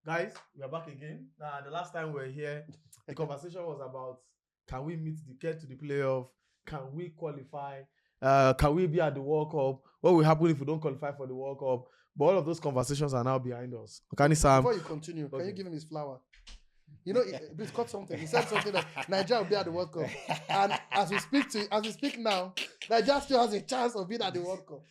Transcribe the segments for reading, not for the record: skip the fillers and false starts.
Guys, we are back again. The last time we were here, the conversation was about can we get to the playoff? Can we qualify? Can we be at the World Cup? What will happen if we don't qualify for the World Cup? But all of those conversations are now behind us. Okay, Sam. Before you continue, can you give him his flower? You know, please cut something. He said something that Nigeria will be at the World Cup, and as we speak now, Nigeria still has a chance of being at the World Cup.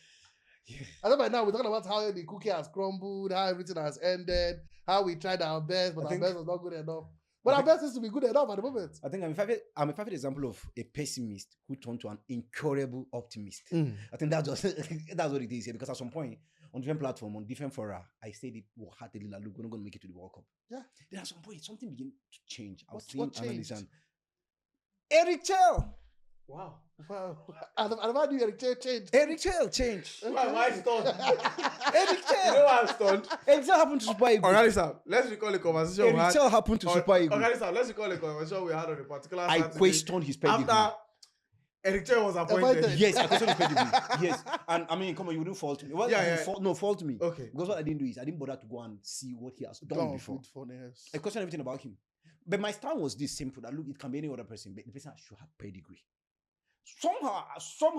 I know by now we're talking about how the cookie has crumbled, how everything has ended, how we tried our best, but our best was not good enough. But our best is to be good enough at the moment. I think I'm a perfect example of a pessimist who turned to an incurable optimist. I think that's what it is here, because at some point on different platform, on different fora, I said it wholeheartedly, like, look, we're not going to make it to the World Cup. Yeah. Then at some point, something began to change. I was What seeing changed? analysts and Eric Chelle. Wow. And about you, Eric Chelle changed. Eric Chelle changed. Why am I stunned? Eric Chelle. You know why I'm stunned? Eric Chelle happened to Super Eagles. Okay, Sam, let's recall the conversation we Eric had. Chelle happened to Super Eagles. Okay, Sam, let's recall the conversation we had on a particular I Saturday questioned his pedigree. after Eric Chelle was appointed. Yes, I questioned his pedigree. Yes. And I mean, come on, you wouldn't fault me. Well, Yeah. Fault me. Okay. Because what I didn't do is I didn't bother to go and see what he has done before. I questioned everything about him. But my stand was this simple, that look, it can be any other person, but the person should have pedigree. Somehow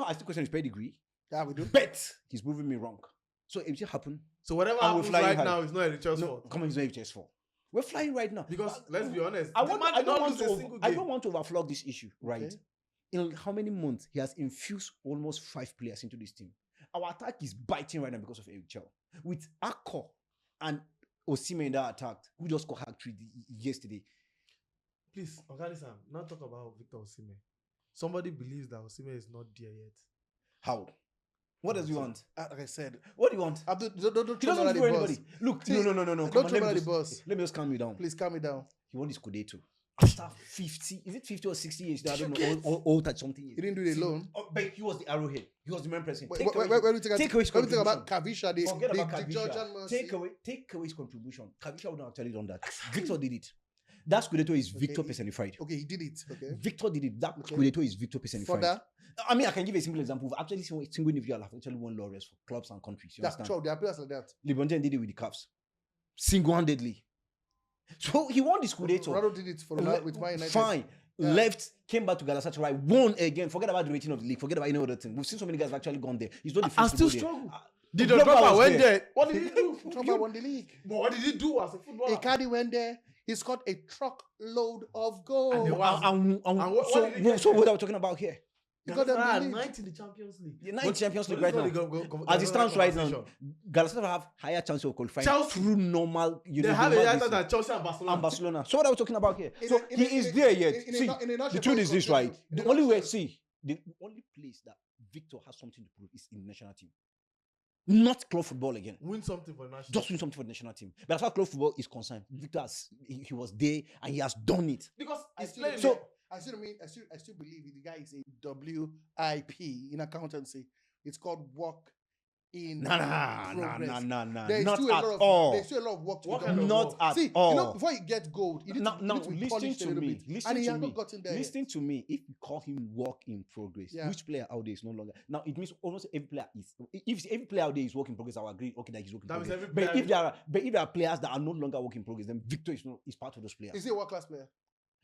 I still question his pedigree. Yeah, we do. But he's proving me wrong. So it just happened. So whatever And we're happens flying right high. now is not Eric Chelle's No, fault. come on, it's not just fault. We're flying right now. Because let's be honest, I the man don't did not want lose a single I game. don't want to overflog this issue, right? Okay. In how many months he has infused almost 5 players into this team. Our attack is biting right now because of Eric Chelle. With Akko and Osimhen that attacked, who just got hat-trick yesterday. Please, okay, Sam, not talk about Victor Osimhen. Somebody believes that Osimhen is not there yet. How? What does he want? Like I said, What do you want? Abdul, don't He throw doesn't me under do the anybody. bus. Look, See, no. don't Come on, throw let me me under just- the bus. Let me just calm you down. Please calm me down. He won his Scudetto. After 50, is it 50 or 60 years? I don't know, old at something. He didn't do it alone. Oh, but he was the arrowhead. He was the main person. When Take away we his think about contribution. Kavisha, Forget about the Georgian Kavisha. mercy. Take away his contribution. Kavisha would not have actually done that. Victor did it. That Scudetto is Victor personified. Okay, he did it. Okay. Victor did it. That Okay. Scudetto is Victor personified. Further, I mean, I can give a simple example. We've actually seen single individual have actually won laurels for clubs and countries. You yeah, understand? sure, there are players like that. LeBron James did it with the Cavs. Single-handedly. So he won the Scudetto. Ronaldo did it for with Man United. Fine. Yeah. Left, came back to Galatasaray, won again. Forget about the rating of the league. Forget about any other thing. We've seen so many guys have actually gone there. He's not the And first still to go there. struggle. Did Drogba the Drogba was went there. there? What did he do? Drogba won the league. But what did he do as a footballer? Icardi went there. He scored a truckload of goals. And they won. what did he get? So what are we talking about here? He got them the Galatasaray league. 9th in the Champions League. The 9th Champions League But right it's now. not As it stands right now, conversation. Galatasaray have higher chance of qualifying Chelsea. through normal. They have a higher chance than Chelsea and Barcelona. and Barcelona. So what are we talking about here? In So a- in he a- is in a- there yet. in a See, nut- in a nutshell, the truth is this, right? in a The only way, nutshell. the only place that Victor has something to prove is in the national team. Not club football again. Win something for the national. Just win something for the national team. But as far as club football is concerned, Victor he was there and he has done it. Because I he's still, playing. So- I still believe the guy is a WIP in accountancy. It's called work in progress. Nah. There's Not still a at lot of all. there's still a lot of work to What be kind done. of Not work? at See, all. you know, before you get gold, you need Now, to be listen polished a to little me. bit. Listen And he to has me. not gotten there. Listen to me. If you call him work in progress, Yeah. which player out there is no longer now? It means almost every player is. If every player out there is work in progress, I will agree. Okay, that he's work in That means progress. every But player if there are players that are no longer work in progress, then Victor is part of those players. Is he a world class player?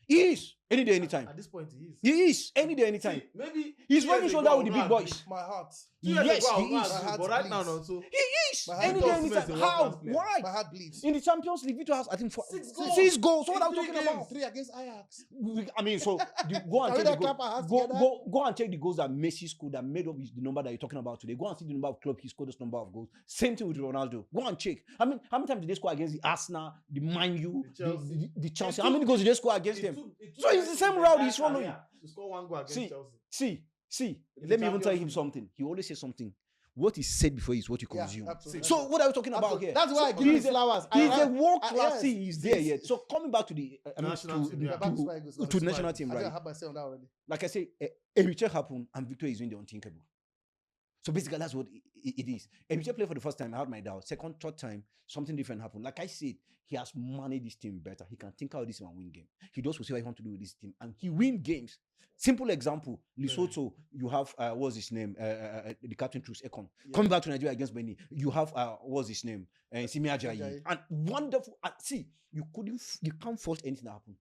He is any day, anytime. At this point, he is. He is any day, anytime. See, maybe He's 2 rubbing years shoulder ago, with the I big would not boys. My heart. 2 years Yes, ago, I he would not is. agree, My heart but right now, bleeds. not so. He is My any heart day, Victor Osimhen is anytime. a How? world-class player. Why? My heart bleeds. In the Champions League, Victor has I think 6 goals. 6 goals. So what In I'm 3 talking games. about? 3 against Ajax. I mean, so go and Can we check the not clap our hands goals. together? Go and check the goals that Messi scored that made up the number that you're talking about today. Go and see the number of clubs he scored this number of goals. Same thing with Ronaldo. Go and check. I mean, how many times did they score against the Arsenal, the Man U, the Chelsea? How many goals did they score against them? So it's the same route he's following. To score 1 goal against See, Chelsea. See. In the Let me even tell him Champions something. He always says something. What is said before is what you consume. absolutely. So what are we talking about Absolutely. here? That's why I give him he's flowers. He's a world I- class. yes. He's there yet. So coming back to the National team, yeah. Back to Super Eagles now. to the national team, I think I right? have myself on that already. Like I say, Eric Chelle happened and Victor is doing the unthinkable. So basically, that's what it is. And if you play for the first time, I had my doubt. Second, third time, something different happened. Like I said, he has managed this team better. He can think out this and win game. He does what he wants to do with this team, and he win games. Simple example: Lesotho. You have what's his name? The captain Truce Ekong coming back to Nigeria against Benin. You have what's his name? Simi Ajayi. And wonderful. See, you can't force anything to happen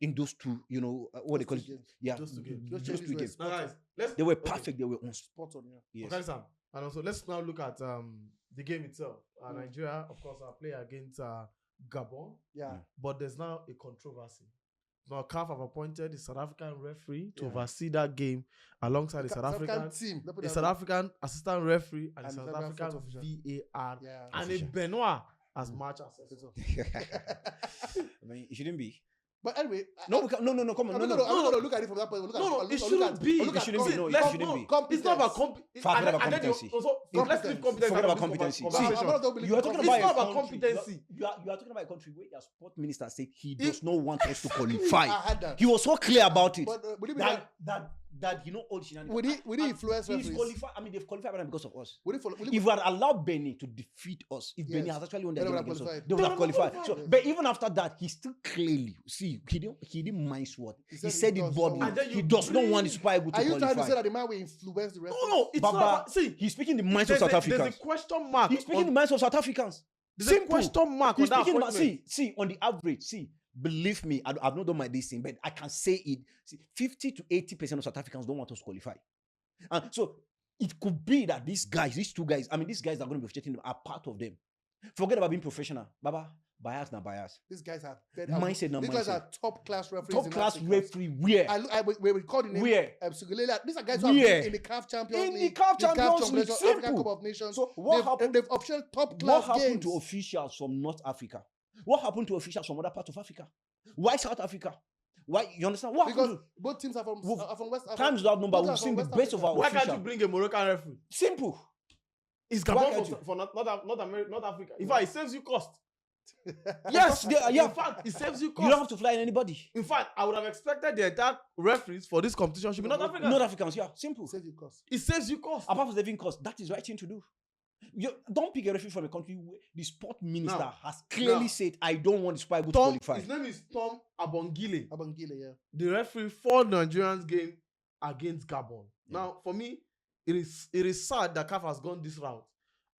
in those two. You know what they call it? Yeah, Those two games. those two games. Now, guys, They were perfect. They were on Spot on, yeah. yes. Okay, Sam. And also, let's now look at the game itself. Nigeria, of course, are playing against Gabon, Yeah. but there's now a controversy. Now, CAF have appointed the South African referee to oversee that game alongside the South African team. the South African assistant referee and the And South the South African African VAR Yeah. and a Benoit as match assessor. I mean, it shouldn't be. But anyway, No, come on, I'm no. not gonna look at it from that point. No, it shouldn't be. It shouldn't be. No, it Let's shouldn't be. It's not about competence. Forget about competency. Let's leave competence. Forget out about of this competency. conversation. See, You are talking It's about not a about country. competency. You are talking about a country where their sport minister said he does not want us to qualify. I had that. He was so clear about it. But would it be That you know all shenanigans. would he influence He's referees? qualified. I mean, they've qualified right now because of us. Would it If we had allowed Benin to defeat us, if Benin Yes. has actually won They their would game have against us, qualified. they would have qualified. qualified. So, but even after that, he still clearly he didn't mind what he said it does boldly. not And then He you does not bring- want the Super Eagles Are to you trying to say qualify. that the man will influence the referees? No, it's Baba, not about. See, He's speaking the minds of there's South a Africans. question mark. He's speaking the minds of South Africans. There's a question mark on He's that speaking about, appointment. see, on the average, believe me, I've not done my this thing, but I can say it. 50 to 80% of South Africans don't want us to qualify. And so it could be that these two guys, I mean, these guys that are going to be officiating them are part of them. Forget about being professional. Baba, bias na bias. These guys are Mindset na These guys mindset. are top class referees. Top in class Africa. referee, where? We call the name. Where? Sugilele. These are guys who have Where? been in the CAF Champions In the League, CAF Champions League, African simple. Cup of Nations. So what happened? They've official top What class happened games. to officials from North Africa? What happened to officials from other parts of Africa? Why South Africa? Why, you understand? What Because happened both teams are from West Africa. Times without number, both we've are seen from the West best of our Africa. Why can't officials. you bring a Moroccan referee? Simple. It's Why Gabon can't for North Africa. In No. fact, it saves you cost. Yes, yeah. In fact, it saves you You cost. don't have to fly anybody. In fact, I would have expected the entire referees for this competition should be North African. North Africans, yeah, simple. Save you cost. It saves you cost. Apart from saving cost, that is the right thing to do. You don't pick a referee from a country where the sport minister Now- has clearly now- said, I don't want the Super Eagles to Tom, qualify. his name is Tom Abongile, Abangile, yeah. the referee for Nigerians game against Gabon. Now, for me, it is sad that CAF has gone this route.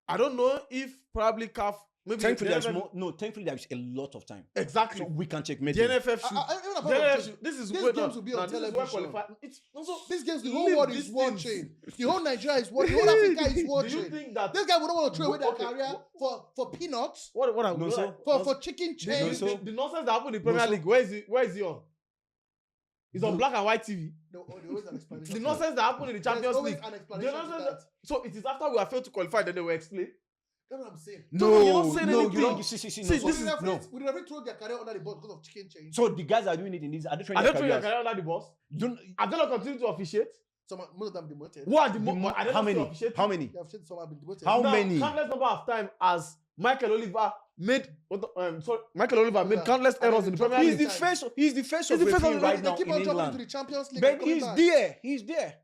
I don't know if probably CAF maybe Thankfully, the there's NFF thankfully there is a lot of time. exactly. So we can checkmate The him. NFF should. Even apart The from NFF this, should. This is these where games will be on this is where television. It's also these games, the leave whole world these is things. watching. The whole Nigeria is watching. The whole Africa is Do you watching. think that This guy would not want to throw away their Okay, career for peanuts, what I'm No, what sir. I- for chicken the, change. so- the nonsense that happened in the Premier sir. League? Where is he on? He's on black and white TV. No, there's always an explanation. The nonsense that happened in the Champions There's always League. an The explanation to nonsense that. so it is after we have failed to qualify then they will explain. That's what I'm saying. No, you're not saying anything. you don't. See, See, no, this so- is- no. Would never throw their career under the bus because of chicken change. So the guys are doing it in this. Are they Are training they their throwing your careers? career under the bus? Don't, Are they not continue to officiate? Most of them demoted. What are the the mo- are they how not still many? officiating? How many? They have said some have been demoted. How Now, many? Countless number of time as Michael Oliver made Michael Oliver made countless And errors then in the Premier He's League. the face. He's the face He's of the face of refereeing the- right They now keep in on jumping into England. the Champions League. But and coming he's back. there. He's there.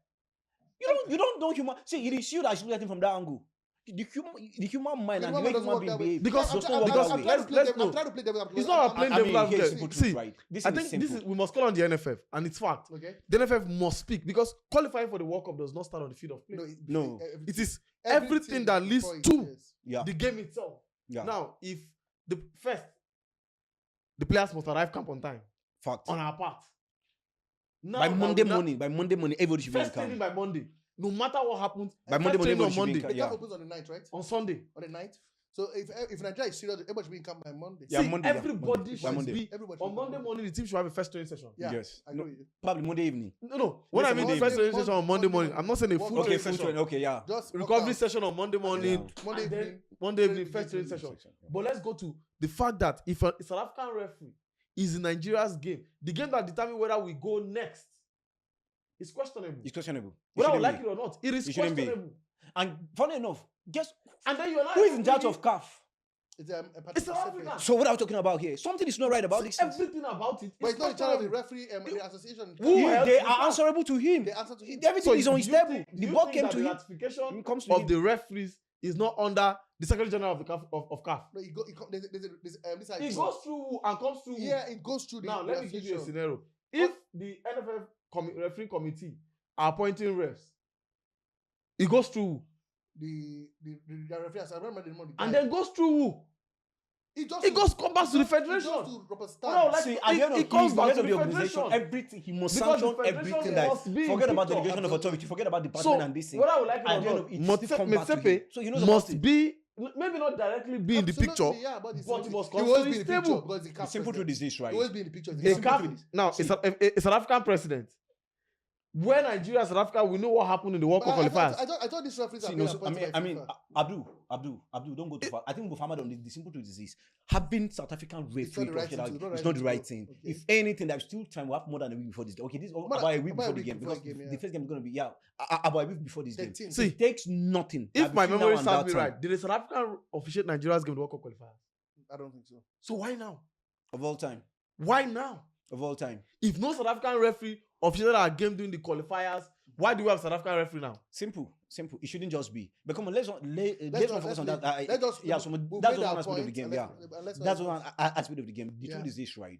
You don't human. See, it is you that should look at him from that angle. The human mind The and the human way doesn't human work being that way. behave Because- does I'm- not work because- that way. let's I'm know. trying to play devil advocate. It's not about I'm- playing I mean, devil here's advocate. simple See, truth, right? This I is think this simple. is we must call on the NFF and it's fact. Okay. The NFF must speak because qualifying for the World Cup does not start on the field of play. No. It is everything that leads before it to is. Yeah. the game itself. Yeah. Now, if the players must arrive camp on time Fact. on our part. Now, By Monday now- morning, everybody should be in first training camp. by Monday. No matter what happens, By first Monday morning, training on everybody should be in Monday, camp. The Yeah. camp opens on the 9th, right? on Sunday. On the 9th. So if Nigeria is serious, everybody should be in camp by Monday. Yeah, See, Monday, yeah, everybody Monday. By should Monday. be Everybody on should Monday be. morning. The team should have a first training session. Yeah, Yes. I No, agree with you. probably Monday evening. No. When I Yes, mean Monday first training evening. session on Monday Monday morning, I'm not saying a full Okay, training full session. training. Okay, yeah. Just work Recovery out. session on Monday morning. Yeah. Monday and then evening. Monday evening, Training first training session. session. But let's go to the fact that if a South African referee is in Nigeria's game, the game that determines whether we go next is questionable. It's questionable. It Whether we shouldn't like be. it or not, it is It shouldn't be. questionable. And funny enough, guess And then you're not who is in charge bringing- of CAF? It's It's South Africa. So what are we talking about here? Something is not right about this. Everything about it. But it's not in charge of the referee the association. They are answerable to him. They answer to him. Everything is on his table. Do The you ball think came that to the him. ratification It comes to of him. the referees is not under the Secretary General of the CAF of CAF. No, It goes through and comes through. Yeah, it goes through the Now let me give you a association. scenario. If the NFF referee committee are appointing refs, it goes through The referee, I remember the name of the guy. and then goes through who? It goes come back to the federation. It goes to Robert Stan. No, like, See, at the end of it comes back to the the organization, federation. everything he must Because the sanction federation everything that must be in forget about picture. delegation of authority, forget about So department and this thing. what I would like At the end to of it, know, still come back to him. Motsepe So he knows about must it. be maybe not directly be in the Absolutely, picture, yeah, but but he must he always constantly be in the picture stable. because the The CAF simple truth president. is this, right? He always be in the picture. A The CAF, simple truth is- now, a South African president. When Nigeria and South Africa, we know what happened in the World Cup qualifiers. I thought these referees See, are no, being so, appointed I by mean, FIFA. Abdul, don't go too far. I think Muhammad on the simple truth is this: having South African referee It's not the right professional thing to do, is not the right to do. thing. Okay. If anything, there's still time. We have more than a week before this game. Okay, this is about a week before the game because yeah. the first game is going to be about a week before this game. 13. See, It takes nothing. if that my between now memory and serves that me time, right, did the South African officiate Nigeria's game the World Cup qualifiers? I don't think so. So why now? of all time, Why now? of all time, If no South African referee officiated our game during the qualifiers, why do we have South African referee now? simple. It shouldn't just be. But come on, let's not focus on that. Let's just Yeah, so we'll that's make one our aspect of the point game. and Yeah, let's that's not- one aspect of the game. The Yeah. truth is this, right?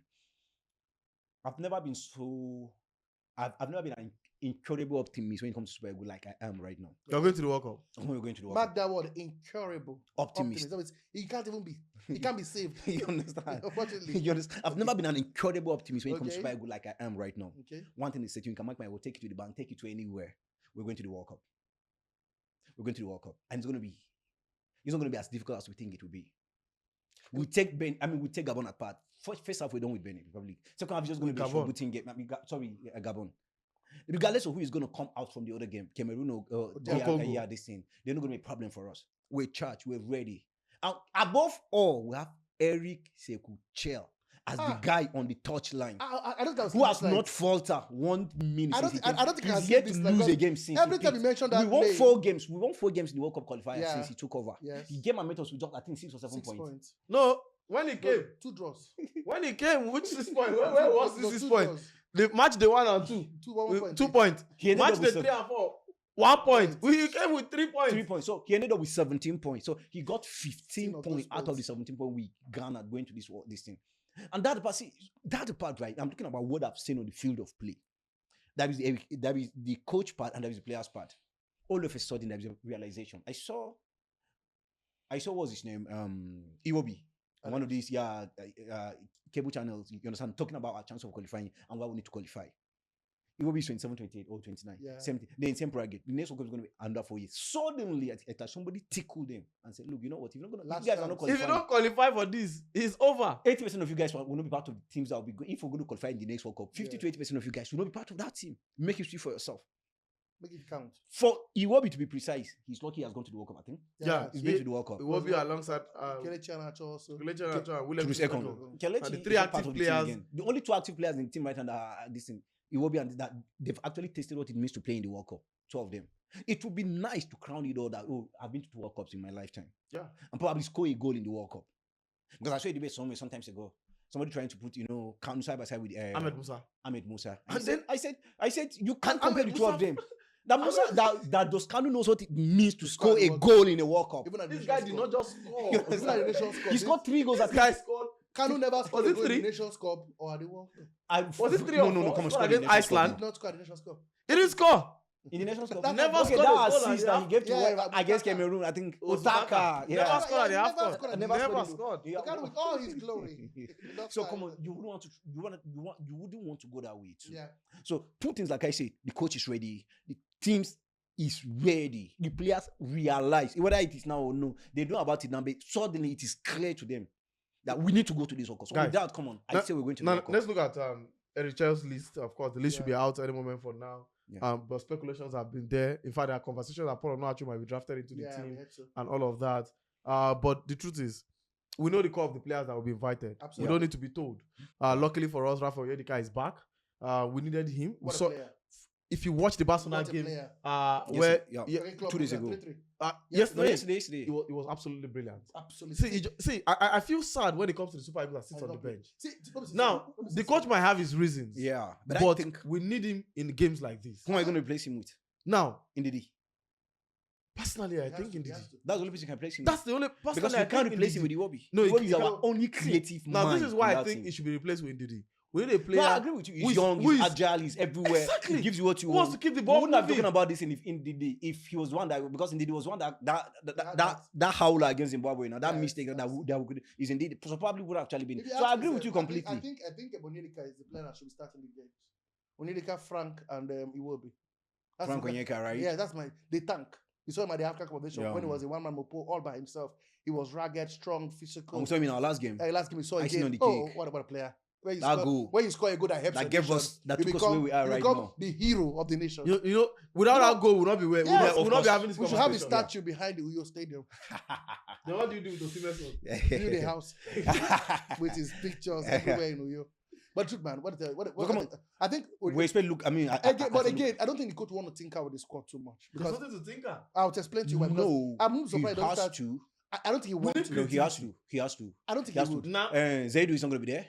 I've never been so. I've never been an incredible optimist when it comes to Super Eagles like I am right now. You're going to the World Cup. When we're going to the World Mark Cup. that word, incurable. Optimist. That means he can't even be. He can't be saved. You understand? Unfortunately. You understand? I've never been an incredible optimist when it comes to Okay. Super Eagles like I am right now. Okay. One thing is certain: you can mark my word, take it to the bank, take it to anywhere. We're going to the World Cup. We're going to the World Cup, and it's not going to be as difficult as we think it will be. We take Gabon apart. First half we're done with Benin Republic. Second half is just going to be a Gabon. showbooting game. Gabon. Regardless of who is going to come out from the other game, Cameroon or Congo. this thing, they're not going to be a problem for us. We're charged. We're ready. And above all, we have Eric Chelle as the guy on the touchline. I don't think Who has not faltered 1 minute. I don't since think- he I don't think came. I've He's seen yet to this, lose like, a game since. every he time you picked. mention that we won name- 4 games. We won 4 games in the World Cup qualifier Yeah. since he took over. Yes. He came and met us with just, I think, 6 or 7 6 points. points. No, when he came, 2 draws. when he came, which 6 point? Where was No, this 6 2 point? draws. The match day 1 and 2. 1 point. 2 points. He ended Match up day with 3 and 4. 1 point. We came with 3 points. 3 points. So he ended up with 17 points. So he got 15 of those points out of the points. 17 points we garnered going to this thing. And that part, right? I'm talking about what I've seen on the field of play. That is the coach part and that is the players part. All of a sudden, there is a realization. I saw what's his name? Iwobi. One of these cable channels, you understand, talking about our chance of qualifying and why we need to qualify. It will be 27, 28, or 29, Yeah. 70. Then in same bracket, the next World Cup is going to be under 4 years. Suddenly, somebody tickled them and said, "Look, you know what? If you're not going to, Last you guys are not chance. If you qualifying. don't qualify for this, it's over. 80% of you guys will not be part of the teams that will be good. If we're going to qualify in the next World Cup, 50 Yeah. to 80% of you guys will not be part of that team. Make history for yourself. Make it count. For Iwobi to be precise, he's lucky he has gone to the World Cup. I think Yeah, he's he- been to the World Cup. It will be alongside Kelechi Iheanacho also. Kelechi Iheanacho and William To the second. Troost-Ekong. Kelechi And the is 3 not part active of the team players. again. The only 2 active players in the team right now are this thing. Iwobi and that they've actually tasted what it means to play in the World Cup. 2 of them. It would be nice to crown it all that I've been to 2 World Cups in my lifetime. Yeah. And probably score a goal in the World Cup. Because I saw a debate somewhere sometimes ago. Somebody trying to put, count side by side with Ahmed Musa. And And then I said you can't And compare Ahmed the 2 of Musa- them. That Musa that does Kanu knows what it means to score score in a the World goal in a World Cup. Even at the This guy Nations did Cup. not just score. You Even at the Nations Cup. He scored 3 goals. This guy scored. Kanu never scored Was a it goal in 3? the Nations Cup or at the World Cup. Was it 3 no, or no, 4? come on, Scored score in the against Nations Cup. He Iceland. did not score at the Nations Cup. He didn't score. In the Nations Cup. That's Never not- Okay, scored a that goal at assist the that he gave to Yeah, against Otaka. Cameroon, I think Was Otaka. Never Yeah. scored at the Never half scored at the Never Never scored. scored. Yeah. Kanu with all his glory. So come on, you wouldn't want to go that way too. Yeah. So 2 things, like I said, the coach is ready, the teams is ready, the players realize whether it is now or no, they know about it now, but suddenly it is clear to them that we need to go to this World Cup. So Guys, with that, come on, I now- say we're going to the Now, World Cup. let's look at Eric Chelle's list. Of course, the list should be Yeah. out any moment for now. Yeah. But speculations have been there. In fact, there are conversations that Paul Onuachu might be drafted into the Yeah, we team hope so. and all of that. But the truth is, we know the core of the players that will be invited. Absolutely. We don't need to be told. Luckily for us, Rafa Oyedika is back. We needed him. We What a saw player. if you watch the Barcelona What a game, player. where yeah. yeah, Playing club 2 days with ago. 3-3. Yesterday. it was absolutely brilliant. Absolutely. See, I feel sad when it comes to the Super Eagles that sits on the Exactly. bench. See, Now, the coach might have his reasons. Yeah, But, but I think we need him in games like this. who am I going to replace him with? Now, In the D. personally, I think indeed. That's the only person you can replace him That's the only with. personally Because I you can't think replace him Ndidi. with Iwobi. No, you Iwobi is can't. our only creative Now, mind this is why in I that think team. it should be replaced with Ndidi. We need a player. No, I agree with you. who He's is- young, who he's is- agile, he's everywhere. Exactly. He gives you what you Who wants want. to keep the We ball wouldn't have moving. talking about this if he was one that, because indeed he was one that howler against Zimbabwe. Now that Yes, mistake that is indeed so probably would have actually been. If you So I ask agree me, with you I completely. think Onyeka is the player that should be starting the games. Onyeka, Frank, and Iwobi. That's Frank the- Onyeka, right? Yeah, that's the tank. You saw him at the African Convention Yeah. when he was a one-man mopo all by himself. He was rugged, strong, physical. I'm sorry, in our last game, Last game we saw Icing again. on the Oh, cake. what about a player? When That goal. when you score a goal that helps that your gave nation, us, that you took us where we are you right become now. the hero of the nation. You know, without that goal, we'll not be where Yeah, we'll of not be course. having this We should have a conversation. statue behind the Uyo Stadium. Then what do you do with Osimhen's one? Build a house with his pictures everywhere in Uyo. But truth, man, I think We expect. Look, I mean, again, I don't think the coach want to tinker with the squad too much There's because nothing to think of. I'll explain to you why. Because no, I'm surprised he he don't has start. to. I don't think he wants need to. No, he has to. He has to. I don't think He has he to. would. Now, Zaidu is not going to be there.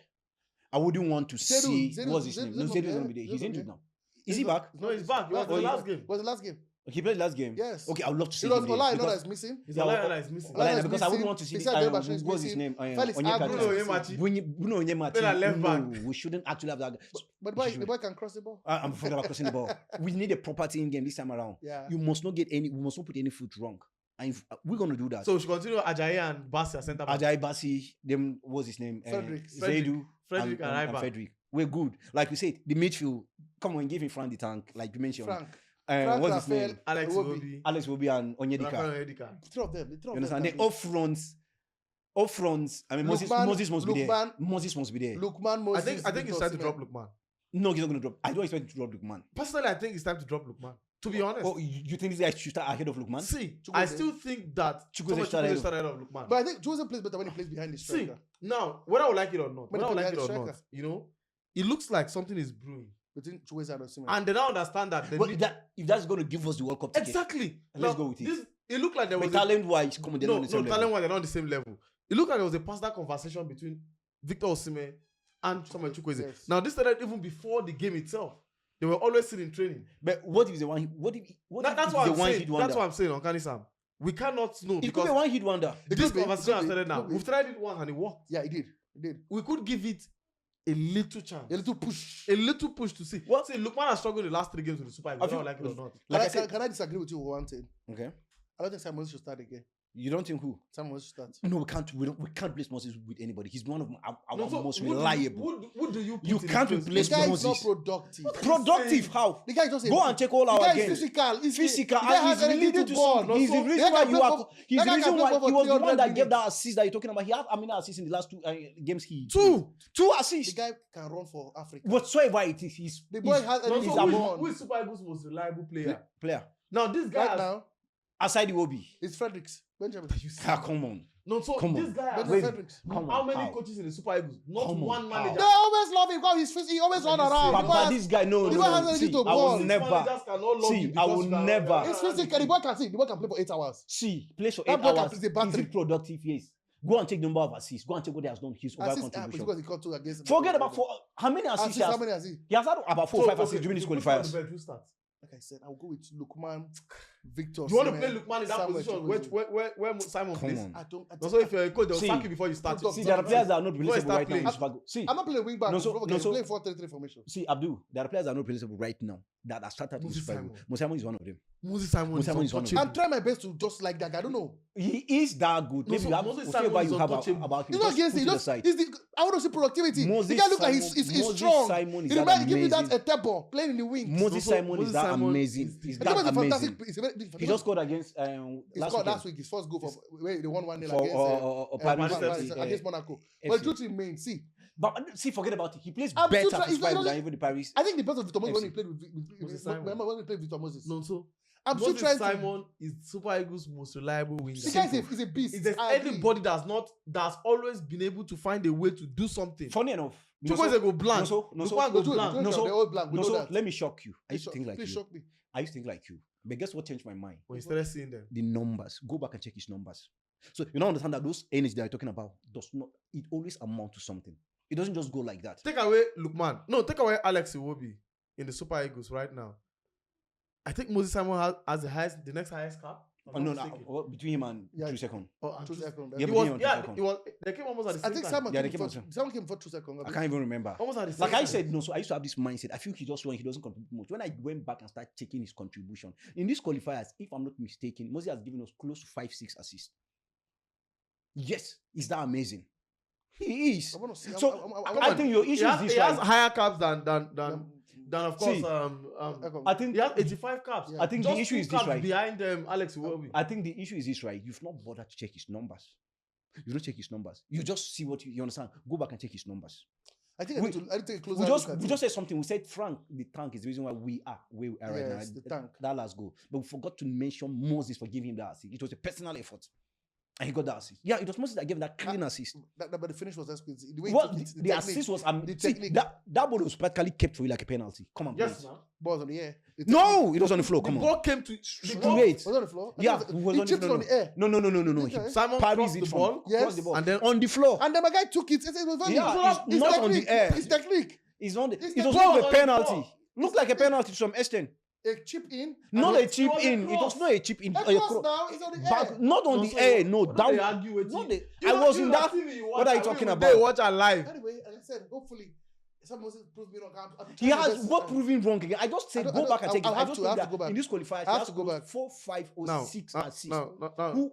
I wouldn't want to see. Zaidu- What's his Zaidu- name? No, Zaidu's Zaidu is not going to be there. there. He's Zaidu's injured not now. Is he back? no, he's back. He was Oh, the he- last game. Was the last game? He played last game. Yes. Okay, I would love to see Because him there. Ola, I know Because- that's missing. He's Yeah, alive and is missing. Ola is because I wouldn't missing. want to see He this. said Debashi is What's his missing. name? Felix Onyeka. Agbo Bruno is Onyemachi. Bruno Onyemachi. Play that left back. No, we shouldn't actually have that. But the boy can cross the ball. I'm forgetting about crossing the ball. We need a proper team game this time around. Yeah. You must not get any. We must not put any foot wrong. And if, we're gonna do that. So we should continue Ajayi and Basia centre back. Ajayi Basi, them what's his name? Frederick. Zaidu, Frederick and and Ryback. Frederick. We're good. Like we said, the midfield. Come on, give him Frank the tank, like you mentioned. Frank. Frank What's his Raphael, name? Alex Iwobi. Iwobi. Alex Wobi and Onyedika. Rafael Onyedika. The three of them. You understand? Then up fronts. I mean, Moses Lukman- must be there. Lukman- Moses must be there. Lukman I Moses. think it's time to Osimhen. drop Lukman. No, he's not going to drop. I don't expect him to drop Lukman. Personally, I think it's time to drop Lukman. To be honest. Oh, you think this guy should start ahead of Lukman? See, Chukwueze. I still think that Chukwueze Thomas started Chukwueze started off Lukman. But I think Jose plays better when he plays behind the See, striker. now, whether I would like it or not, When whether I would he like it plays or behind not, the you know, it looks like something is brewing. Between Chukwueze and Osimhen. And they don't understand that. They But need- if that's going to give us the World Cup ticket, exactly. Let's go with it. It looked like there was but talent-wise, come on, they're not on the same level. talent-wise, they're not on the same level. It looked like there was a personal conversation between Victor Osimhen and Samuel Chukwueze. Yes. Now, this started even before the game itself. They were always seen in training. But what if the one? What if? That's what I'm saying. One-hit wonder? That's what I'm saying, Uncanny Sam. We cannot know It could be because a one-hit wonder. this could be, conversation it has could be, started it now. could be. We've tried it once and it worked. Yeah, he did. He did. We could give it a little chance. A little push. A little push to see. What? See, Lukman has struggled the last 3 games with the Super Eagles. I Whether I feel- like it or not. Like I Can said, I disagree with you on one thing? okay. I don't think Simon should start again. You don't think who? Simon should start. No, we can't. We can't place Moses with anybody. He's one of our No, so most who do you- reliable. Who do you put You in his can't place? replace The guy is Moses. not productive. Productive? How? The guy is just a, Go and check all the our guy games. is physical. Physical. The guy And has he's anything related to to ball. something. He's the The reason guy why can you play are. for- He's that the guy reason can play why for he was the one 300 that gave that minutes. assist that you're talking about. He had how many assists in the last 2 games? Two Two The assists. guy can run for Africa. Whatsoever it is, he's The boy has No, anything he's so among- who is Super Eagles' most reliable player? player. Now, this guy Right has, now, Aside the Obi. it's Fredericks. Benjamin. Come on. No, so Come on. this guy has Benjamin Wait. Fredericks. Come how on, many how? coaches in the Super Eagles? Not Come on, one how? manager. They always love him because he always run But you around. see- The boy But has- this guy, no, the boy has no. anything See, to I ball. will Six never. Managers cannot love See, you I because will you are- never- It's physical. The boy can play for 8 hours. See, plays for That 8 boy can hours. play the Is battery. it productive? Yes. Go and take the number of assists. Go and check what he has done. His over Assist contribution. because he caught 2 against. Forget about how many assists he How has. many has he? He has had about 4 or 5 assists during if these you put him on the qualifiers. bench, who starts? Like I said, I'll go with Lukman, Victor. You want to Osimhen, play Lukman in that Samuel position Chukwueze. where Simon Come plays? on. I don't. No, so if you're a coach, they'll See, sack you before you start. Don't- See, there are players that are not Before I replaceable start right now in playing. Super Eagles. See, I'm not playing wing back. No, so- Don't forget, no, he's so- playing 4-3-3 formation. see, Abdul, there are players that are not replaceable right now that are started in Moses Super Eagles. Simon. Moses Simon is one of them. Moses Simon Moses Simon is one of untouchable. I'm trying my best to just like that guy. I don't know. He is that good. No, Maybe so you have Moses whatever Simon is you have untouchable. about him. He's not Just against put it. to the Just, side. I want to see productivity. Moses The guy look like Simon- he's Moses strong. Simon is He that reminds give me that amazing. a tempo playing in the wings. Moses No, so Simon Moses is that Simon amazing. is- He's I think that it's a amazing. fantastic. It's a very, He just scored against he last scored weekend. last week. His first goal for where they won 1-0 For against Paris Paris FC, against Monaco. FC. But the truth remains, see, But see, forget about it. He plays I'm better too for try- he's Super Eagles not- than even the Paris. I think the best of Victor Moses when FC. he played with Moses Simon. remember when he played with Victor Moses. No, so I'm still Moses trying Simon is Super Eagles' most reliable winger. The guy is a beast. If there's I agree. anybody that's always been able to find a way to do something. Funny enough, 2 years ago blank. no, go Two- blank. two- No, so- they're all blank. We no, know so that. let me shock you. I Please used to think like please you. shock me. I used to think like you. But guess what changed my mind? When you started seeing them. The numbers. Go back and check his numbers. So you now understand that those energy that you're talking about does not. It always amount to something. It doesn't just go like that. Take away Lukman. No, take away Alex Iwobi in the Super Eagles right now. I think Moses Simon has the next highest cap. Oh, no, between him and Yeah. 2 seconds. Oh, 2 seconds. Yeah, He but was, he on 2 yeah, seconds. he was. They came almost at the I same think time. someone Yeah, they came came for on- someone came for 2 seconds. I can't even remember. Almost at the same Like I time. said, no, so I used to have this mindset. I feel he just when he doesn't contribute much. When I went back and started checking his contribution in these qualifiers, if I'm not mistaken, Moses has given us close to 5-6 assists. Yes, is that amazing? He is. I want to see. So I I think your issue is this, he has right? higher caps than of course See, I I think he has 85 caps. Yeah. I think Just the issue 2 is this, caps right? behind Alex Iwobi. I think the issue is this, right? You've not bothered to check his numbers. You don't check his numbers. You just see what you understand. Go back and check his numbers. I think I need to take a closer We look at just it. said something. We said Frank, the tank, is the reason why we are where we are right Yes, now. the tank. That last goal. But we forgot to mention Moses for giving him that assist. It was a personal effort. And he got that assist. Yeah, it was Moses that gave that clean assist. But the finish was exquisite. The way he Well, took it, the technique, assist was the see, technique. that ball was practically kept for you like a penalty. Come on, Yes, please. man. balls on the air. The No, it was on the floor. The Come on. ball came to technique- Wait. Was it on the floor? I Yeah, think it was he on chipped it on the air. No. Okay. Simon Paris crossed it the from- ball. Yes. crossed the ball. And then on the floor. And then my guy took it. It was very Yeah, good. it's not on the air. His technique. It's on the. It's It the was ball not was a on the penalty. floor. Looked like a penalty to some extent. A chip in. Not it a chip was a in. It was cross. not a chip in. A A cross cro- now is on the back, air. not on the air. No, What down. they argue with Not you? the, I was in that. What are you talking about? They watch our live. Anyway, like I said, hopefully, someone proves me wrong. I'm He trying my has best. what proving wrong again. I just said I go don't- back and I'll take it. have I just to- think I have that to go back. in this qualifier, I he have has to go back. 4, 5, or Now, 6 now, assists. now.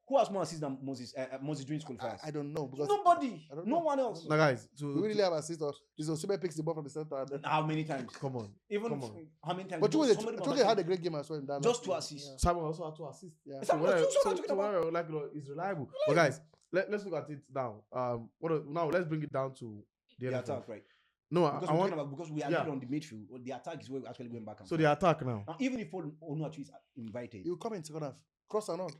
Who has more assists than Moses? Moses during his qualifiers? I don't know because Nobody. I don't No know. one else. Now, guys, we really have assist. Or this Osimhen picks the ball from the center. And then, How many times? come on. Even Come on. how many times? but Somebody Chukwueze must had a have- great game as well. In that Just last 2 game. assists. Yeah. Simon also had 2 assists. Yeah. Is that what I'm talking about? Whether like is reliable. But guys, let's look at it now. Now let's bring it down to the The NFL. attack, right? No, Because, I we're want talking about, because we agreed on the midfield. Well, the attack is where we're actually going back and so forth. the attack now. Now, even if Onuachu is invited, He will come in second half. Cross and on.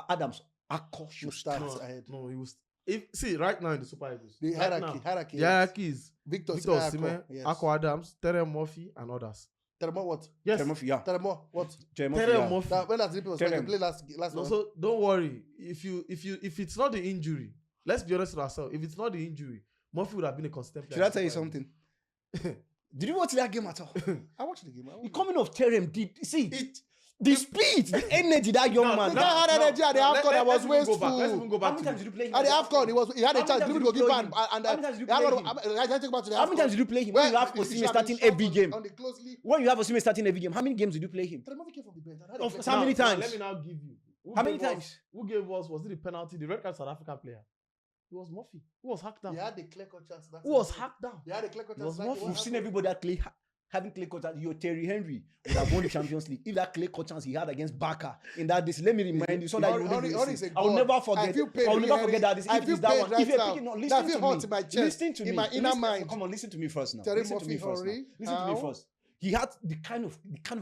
Adams, Akko should You start start. ahead. No, he was. If see right now in the Super Eagles, The right hierarchy. now, Hierarchy. the hierarchy is Victor Victor Osimhen, Osimhen, yes. Akko Adams, Terry Murphy, and others. Teremo what? Yes, Terry Murphy, yeah. Teremo what? Terry Murphy, Terry yeah. Murphy. That when that was Terem. played last No, one. so don't worry. If it's not the injury, let's be honest with ourselves. If it's not the injury, Murphy would have been a constant player. Should I tell you something? Did you watch that game at all? I watched the game. The coming of Terem did see the speed, the energy that young man. The guy had energy at the AFCON that was Let's even go go How back many to times did you play him? At the AFCON, he had a How many chance. times People did go you give play and him? How many times did you I play don't him? know. I take back to the How many times did you play him? When you have Osimhen starting every game. On the closely. When you have Osimhen starting every game, how many games did you play him? Teremo came from the bench. Of how many times? Let me now give you. How many times? Who gave us? Was it the penalty? The red card South African player. It was Murphy. Who was hacked down? He had the clear cut chance. Who was hacked down? He had a clear cut It was chance. Murphy. We've seen everybody that having clay cut chance. Your Terry Henry would have won the Champions League if that clay cut chance he had against Barca in that this. Let me remind you so that you Only I'll never forget. I'll never forget that. If it is that one, if you're picking, no, listen to me. Listen to me. In my inner mind. Come on, listen to me first now. Terry Listen to me Murphy, first. Henry, Listen to me how? first. He had the kind of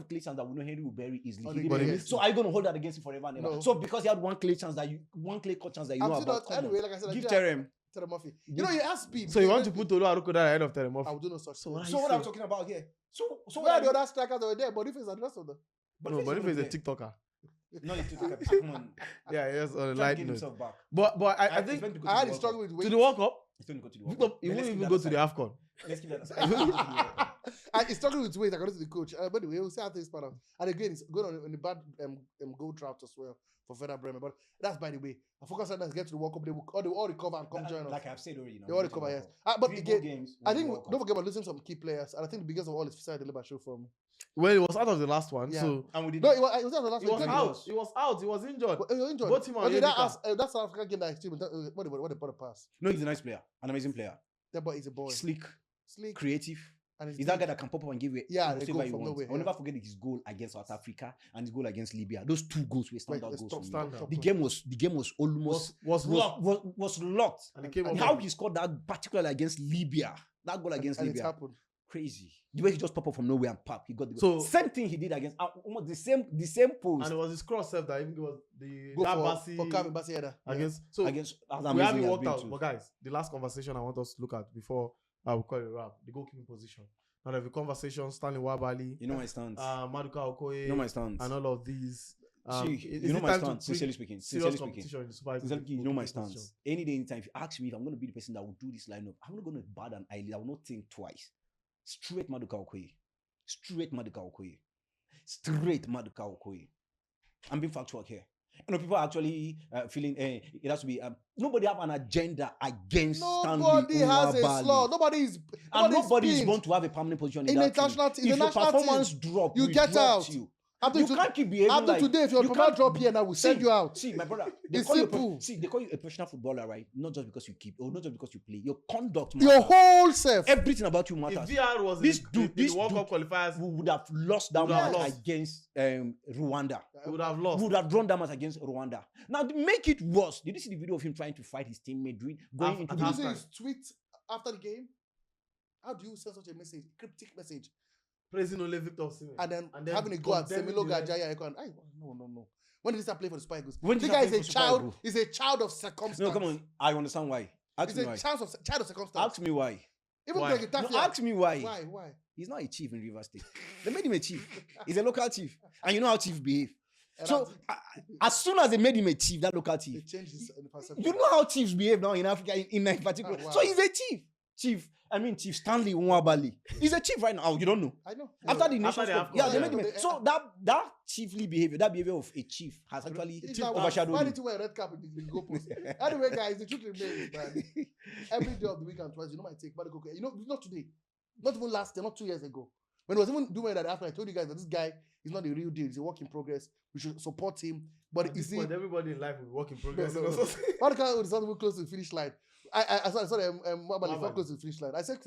clay chance that we know Henry will bury easily. On He the didn't. game. So are you going to hold that against him forever and ever? No. So because he had one clay cut chance that you know I'm still about, not. come on. Anyway, like I said, Give Terry Terem. Murphy. You know, he has speed. So you want to put Tolu Arukodara ahead of Terry I Murphy? will do no such. So what are So you what I'm saying? talking about here? So Where are the other strikers that were there? Boniface and the rest of them. No, but if he's a TikToker. No, it's come on. Yeah, yes, on a Try to light get note. himself back. But I He's think meant to go I to had the a World struggle Cup. with to weight. the World Cup, He's going to go to the World Victor, Cup. he But won't let's even keep go that to the aside. AFCON. Let's keep that aside. He struggled with weight according to the coach. But anyway, we'll see how things pan out. And again, it's going on a bad goal drought as well for Werder Bremen. But that's by the way. I focus on that. Get to the World Cup. They will all recover and come join us. Like I've said already. They all recover, yes. But Three again, games. I think don't forget about losing some key players. And I think the biggest of all is Fisher Deliver show from. Well, it was out of the last one, Yeah. so And we did. No, it was not the last he was one. out. He was out. He was injured. But he was injured. Both him and Okay, Edeka. that's South African game that is what they put a pass. No, he's a nice player, an amazing player, That boy is a boy. slick, Sleek. creative. And He's that guy that can pop up and give you Yeah, they whatever go he from wants. nowhere, I'll yeah. never forget his goal against South Africa and his goal against Libya. Those 2 goals were standout it's goals. top for me. standard. The game was almost Was locked. was locked. And he came And up How with- he scored that particularly against Libya, that goal against and it Libya. happened. Crazy. The way he just popped up from nowhere and pop, he got the So- same thing he did against almost the same post And it was his cross self that even was the Go that for Bassi Kevin Bassi header. against. So against. As we amazing haven't he has worked been out. too. But guys, the last conversation I want us to look at before we call it a wrap, the goalkeeping position. Now there'll be conversation, Stanley Wabali, You know my stance. Maduka Okoye, You know my stance. and all of these. See, is you know it my time to stance. bring Sincerely speaking. serious Sincerely speaking. competition in the Super League Exactly, you know my goalkeeping stance. position? Any day, anytime, if you ask me if I'm going to be the person that will do this lineup, I'm not going to bat an eyelid. I will not think twice. Straight Maduka Okoye. Straight Maduka Okoye. Straight Maduka Okoye. I'm being factual here. You know, people are actually feeling it has to be. Nobody have an agenda against Nobody Stanley has a Nwabali. slot. Nobody is. And nobody is pinned. born to have a permanent position in In that the national team. team- in If the your national performance drop, you we get dropped out. you. After You to- can't keep behaving After like today, if your you performance can't- drop here now, we'll send See, you out. See, my brother, they It's call you simple. they call you a professional footballer, right? Not just because you keep, or not just because you play. Your conduct Your matters. whole self. Everything about you If matters. VR was This in the, dude- in this the World dude- Cup qualifiers, We would have lost that Would have match lost. against Rwanda. we would have We lost. would have drawn that match against Rwanda. Now, to make it worse, did you see the video of him trying to fight his teammate, going into At Did you the see halftime. his tweet after the game? How do you send such a message, cryptic message, Praising only Victor Osimhen. and then, And then having a go at condemning Semilo the rest. Gajaya? No. When did he start playing for the Super Eagles? When did This he guy start is a playing for Super child. Eagles? He's a child of circumstance. No, come on. I understand why. Ask He's me a why. child of circumstance. Ask me why. Even Why? like a No, ask me why. Why? He's not a chief in Rivers State. They made him a chief. He's a local chief. And you know how chiefs behave. So, as soon as they made him a chief, that local They chief, changed his perception. you know how chiefs behave now in Africa, in particular. Oh, wow. So he's a chief. Chief Stanley Nwabali. He's a chief right now. Oh, you don't know. I know. After the After Nations the Cup, AFCON, yeah, they yeah. made him. So that chiefly behavior, that behavior of a chief has actually It's like, why overshadowed did him. you wear a red cap in the goalpost? Anyway, guys, the truth remains, man. Every day of the week and twice, you know my take. But you know, not today, not even last year, not 2 years ago. When he was even doing that after, I told you guys that this guy is not the real deal. He's a work in progress. We should support him. But At you this see, point, everybody in life will work in progress. No. Maduka is not even close to the finish line. I saw Nwabali not close to the finish line. I said,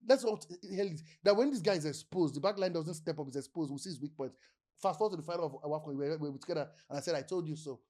let's not hell it. That when this guy is exposed, the back line doesn't step up, is exposed, we'll see his weak points. Fast forward to the final of WAFCON, we were together, and I said, I told you so.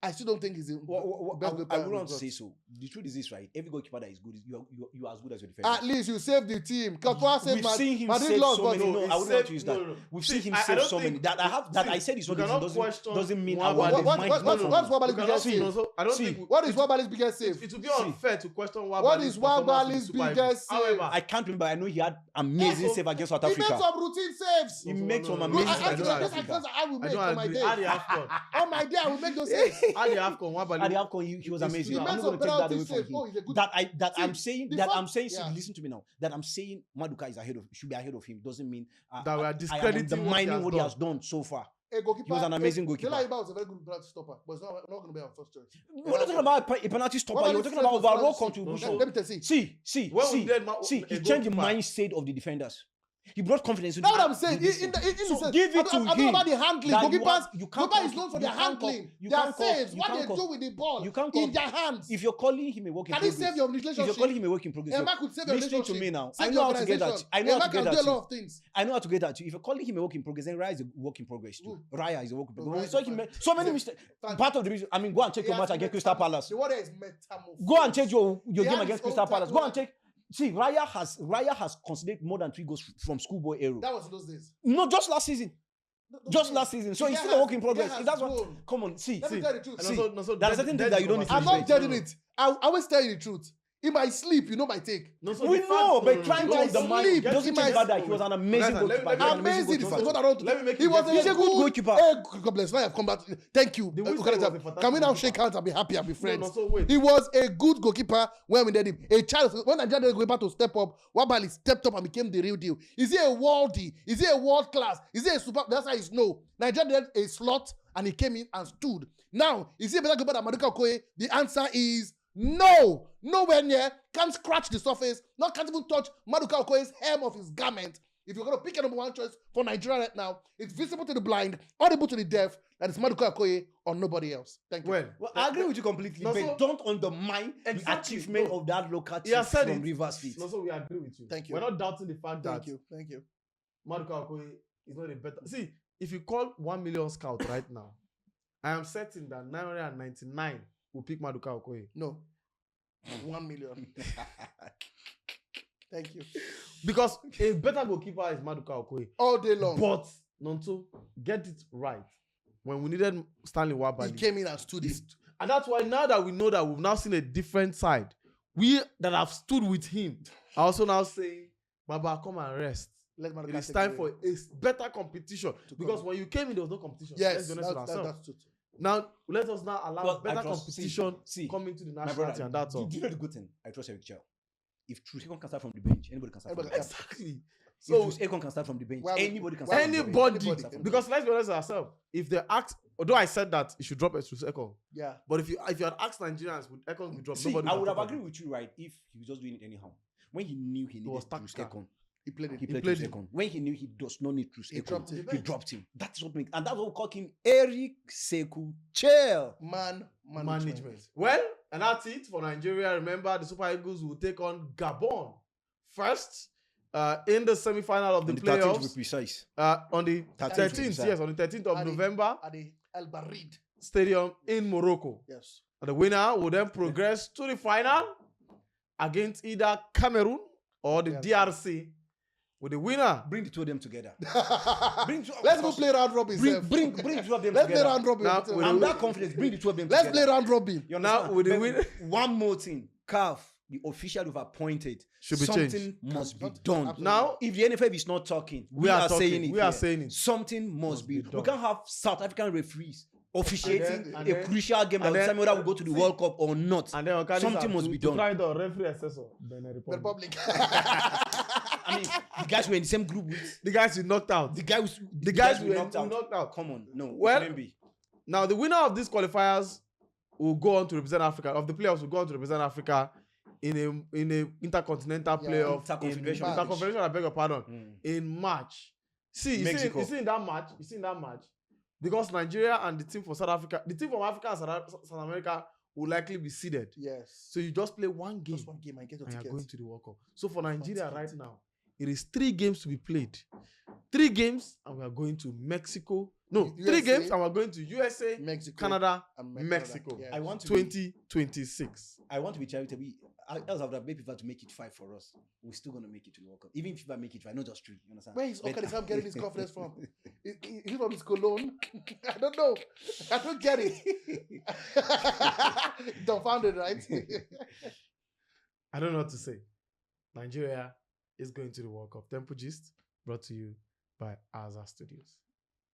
I still don't think he's the best goalkeeper I we've wouldn't want to got. say so. The truth is this, right? Every goalkeeper that is good, you are as good as your defender. At least you saved the team. Courtois saved We've seen him Madrid save lost, so but many. No, No, he I wouldn't want saved- to use no, that. no. We've See, seen him I save don't so many. think- That I have. That see, I said is we not cannot question doesn't mean Nwabali's- our What's mind What's performance. Wabali's We cannot biggest see. save? No, so I don't See, think What is Wabali's biggest save? it would be unfair to question Wabali's What is performance in the Wabali's Super Eagles. biggest save? However, I can't remember. I know he had amazing Also, save against South He made Africa. some routine saves. He No, made no, some no, no. amazing I saves don't against agree. South Africa. I will I make don't on my agree. day. At the AFCON, On my day, I will make those saves. at the AFCON, Wabali. At the AFCON, he was He amazing. He I'm made not some going to take that penalty away from saves. him. Oh, he's a good. That See, I'm saying the that fact- I'm saying. yeah. See, listen to me now. That I'm saying Maduka is should be ahead of him doesn't mean That we are I am discrediting undermining what he has done so far. A goalkeeper. He was an amazing goalkeeper. Dela Iba was a very good penalty stopper, but it's not going to be our first choice. We're not talking about a penalty stopper. Wabali's You're talking save about was overall penalty. contribution. Let me tell you. See, When we did a he changed the goalkeeper- mindset of the defenders. He brought confidence. That's what I'm saying. In the So sense, give it I'm to talking him about the handling. that you Goalkeepers, you can't goalkeeper is call- known for you their can't call- handling. you Their can't call- saves, you what can't they call- do with the ball you can't in call- their hands. If you're calling him a work in Can he progress, save your if relationship? you're calling him a work in progress, Emma could save your listen relationship. to me now. Save I your know how to get that. organization. I know how Emma to get can that. do a to you. lot of things. I know how to get that. If you're calling him a work in progress, then Raya is a work in progress too. Who? Raya is a work in progress. Raya When we is saw fine. him so many He's a mistakes. fan. Part of the reason, I mean, go and check your He match has against Crystal Palace. The word is metamorphosis. Go and check your He game has against his Crystal own Palace. type Go of- and check. See, Raya has conceded more than 3 goals from schoolboy era. That was in those days. No, just last season. Just last season. So The he's guy still a work has- in the progress. guy If has that's what. grown. Come on, see. Let me tell you the truth. And See, also, there are certain things that you don't need to I'm debate. not judging it. I always tell you the truth. In my sleep, you know my take. We know, but trying to no, undermine sleep, doesn't get change my- the fact that he was an amazing Guys, goalkeeper. let me- He was an Amazing. This is goalkeeper. what I don't. Let me make He you was get He's a good goalkeeper. God bless. Now I've come back. Thank you. The Wizard Can was a fantastic we now goalkeeper. shake hands and be happy and be friends? No, so wait. He was a good goalkeeper when we did him. A child, when Nigeria did goalkeeper to step up, Wabali stepped up and became the real deal. Is he a worldie? Is he a world class? Is he a super? That's how he's no. Nigeria did a slot and he came in and stood. Now, is he a better goalkeeper than Maduka Okoye? The answer is no. Nowhere near. Can't scratch the surface. Can't even touch Maduka Okoye's hem of his garment. If you're going to pick a number one choice for Nigeria right now, it's visible to the blind, audible to the deaf, that it's Maduka Okoye or nobody else. Thank you. Well, I agree with you completely, No, but so- don't undermine the Exactly, achievement no. of that local He has team said from it. Rivers State. No, so we agree with you. Thank you. We're not doubting the fact that Thank you. Thank you. Maduka Okoye is not a better. See, if you call 1 million scout right now, I am certain that 999 will pick Maduka Okoye. No. 1 million. Thank you. Because a better goalkeeper is Maduka Okoye. All day long. But Nonto, get it right. When we needed Stanley He Wabali, came in and stood it. and that's why now that we know that we've now seen a different side, we that have stood with him are also now saying, Baba, come and rest. Let Maduka It is take time away. for a better competition. To Because come. when you came in, there was no competition. Yes, Let's be honest with ourselves. that's true. Now, let us now allow Well, better I trust- competition see, coming to the My national brother, team, and that's all. do you know the good thing? I trust Eric Chelle. If Trusecon can start from the bench, anybody can start from the bench. Exactly. So So, if Trusecon can start from the bench, Well, anybody can start from the bench. anybody, Anybody. because let's be honest with ourselves, if they ask, although I said that it should drop Estrus Ekong, Yeah. but if you had asked Nigerians, would Ekong be dropped? See, Nobody I would have talk about agreed with you, right, if he was just doing it anyhow. When he knew he needed was tactical. Trusecon, He played it. he played played him. Trusecon. When he knew he does not need He dropped Trusecon, him. he dropped him. That's what makes, and that's what we call him Eric Chelle. Man management. Well, and that's it for Nigeria. Remember, the Super Eagles will take on Gabon first in the semi-final of the On the 13th, to be playoffs precise. on the 13th, 13th. Yes, on the 13th of At the- November, At the El Barid. stadium in Morocco. Yes. And the winner will then progress to the final against either Cameroon or the DRC. With the winner, Bring the two of them together. Let's go play round robin. sef. Bring the two of them Let's play together. round robin. Now, Let's with I'm the- that confident. Bring the two of them play together. round robin. You Now, understand? with the But win- one more thing. CAF, the official we've appointed, Should be something changed. must be Absolutely. done. Now, If the NFF is not talking, we are talking. saying it. We are here. saying it. Something must be. be We done. can't have South African referees officiating And a then- crucial game that and will then- determine whether we go to the World Cup or not. And then Okadi Something said must to- be to done. try the referee assessor. Benin The Republic. Republic. I mean, the guys were in the same group with The guys you knocked out. the guys. The guys we were knocked out. knocked out. Come on, no. Well, it shouldn't be. Now, the winner of these qualifiers will go on to represent Africa. Of the playoffs, will go on to represent Africa in a intercontinental Yeah, playoff. Interconfederation. Interconfederation, I beg your pardon. Mm. In March. See, you Mexico. see in that match, because Nigeria and the team for South Africa, the team from Africa and South America will likely be seeded. Yes. So you just play one game Just one game and get your and you're ticket. going to the World Cup. So for Nigeria ticket. right now, it is 3 games to be played. 3 games and we are going to Mexico. No, 3 USA, games and we're going to USA, Mexico, Canada, and Mexico. Yes. I want to be, 2026. I want to be charitable. Else I would have made FIFA to make it 5 for us. We're still gonna make it to the World Cup. Even if FIFA make it 5, not just 3. You understand? Where is But- Okanisam getting his confidence from? Is he from his cologne? I don't know. I don't get it. Dumbfounded, right? I don't know what to say. Nigeria is going to the World Cup. Tempo Gist brought to you by Azar Studios.